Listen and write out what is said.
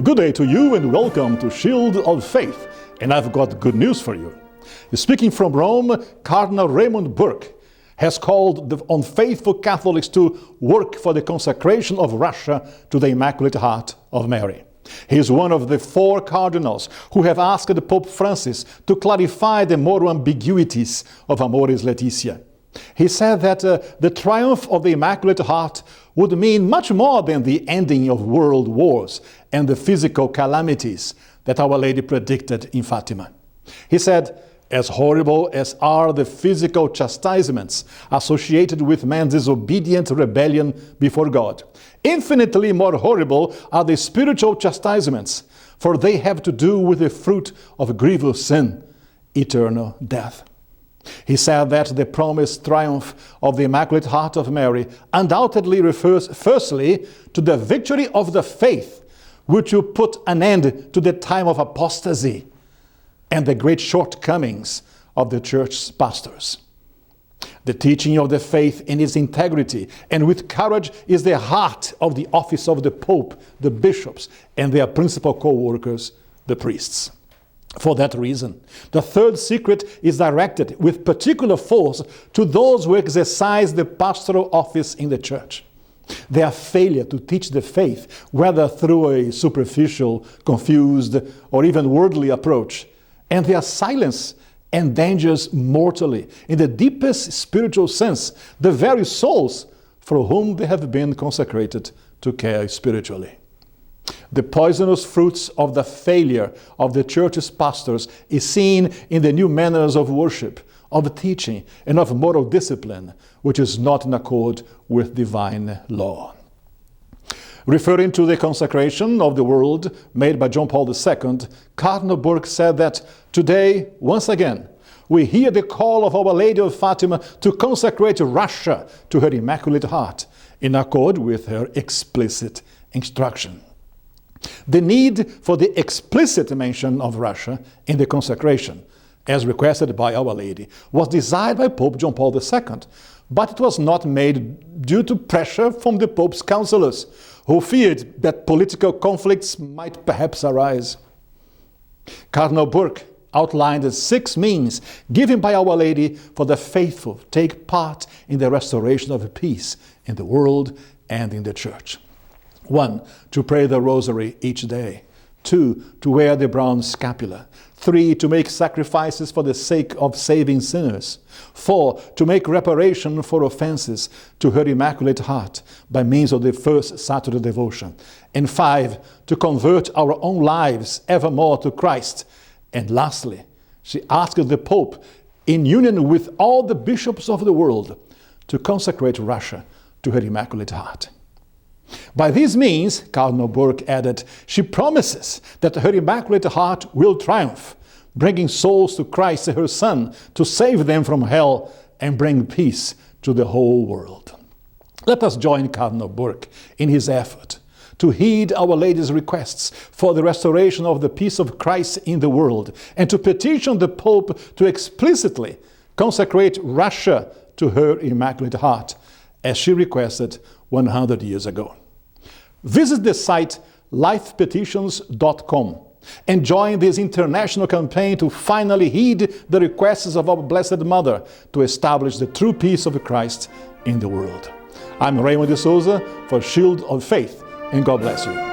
Good day to you and welcome to Shield of Faith. And I've got good news for you. Speaking from Rome, Cardinal Raymond Burke has called on faithful Catholics to work for the consecration of Russia to the Immaculate Heart of Mary. He is one of the 4 cardinals who have asked Pope Francis to clarify the moral ambiguities of Amoris Laetitia. He said that the triumph of the Immaculate Heart would mean much more than the ending of world wars and the physical calamities that Our Lady predicted in Fatima. He said, as horrible as are the physical chastisements associated with man's disobedient rebellion before God, infinitely more horrible are the spiritual chastisements, for they have to do with the fruit of grievous sin, eternal death. He said that the promised triumph of the Immaculate Heart of Mary undoubtedly refers firstly to the victory of the faith, which will put an end to the time of apostasy and the great shortcomings of the church's pastors. The teaching of the faith in its integrity and with courage is the heart of the office of the Pope, the bishops, and their principal co-workers, the priests. For that reason, the third secret is directed with particular force to those who exercise the pastoral office in the church. Their failure to teach the faith, whether through a superficial, confused, or even worldly approach, and their silence endangers mortally, in the deepest spiritual sense, the very souls for whom they have been consecrated to care spiritually. The poisonous fruits of the failure of the church's pastors is seen in the new manners of worship, of teaching, and of moral discipline, which is not in accord with divine law. Referring to the consecration of the world made by John Paul II, Cardinal Burke said that today, once again, we hear the call of Our Lady of Fatima to consecrate Russia to her Immaculate Heart, in accord with her explicit instruction. The need for the explicit mention of Russia in the consecration, as requested by Our Lady, was desired by Pope John Paul II, but it was not made due to pressure from the Pope's counselors, who feared that political conflicts might perhaps arise. Cardinal Burke outlined 6 means given by Our Lady for the faithful to take part in the restoration of peace in the world and in the Church. 1. To pray the Rosary each day. 2. To wear the brown scapular. 3. To make sacrifices for the sake of saving sinners. 4. To make reparation for offenses to her Immaculate Heart by means of the first Saturday devotion. And 5. To convert our own lives evermore to Christ. And lastly, she asked the Pope, in union with all the bishops of the world, to consecrate Russia to her Immaculate Heart. By these means, Cardinal Burke added, she promises that her Immaculate Heart will triumph, bringing souls to Christ, her Son, to save them from hell and bring peace to the whole world. Let us join Cardinal Burke in his effort to heed Our Lady's requests for the restoration of the peace of Christ in the world, and to petition the Pope to explicitly consecrate Russia to her Immaculate Heart, as she requested 100 years ago. Visit the site lifepetitions.com and join this international campaign to finally heed the requests of our Blessed Mother to establish the true peace of Christ in the world. I'm Raymond de Souza for Shield of Faith, and God bless you.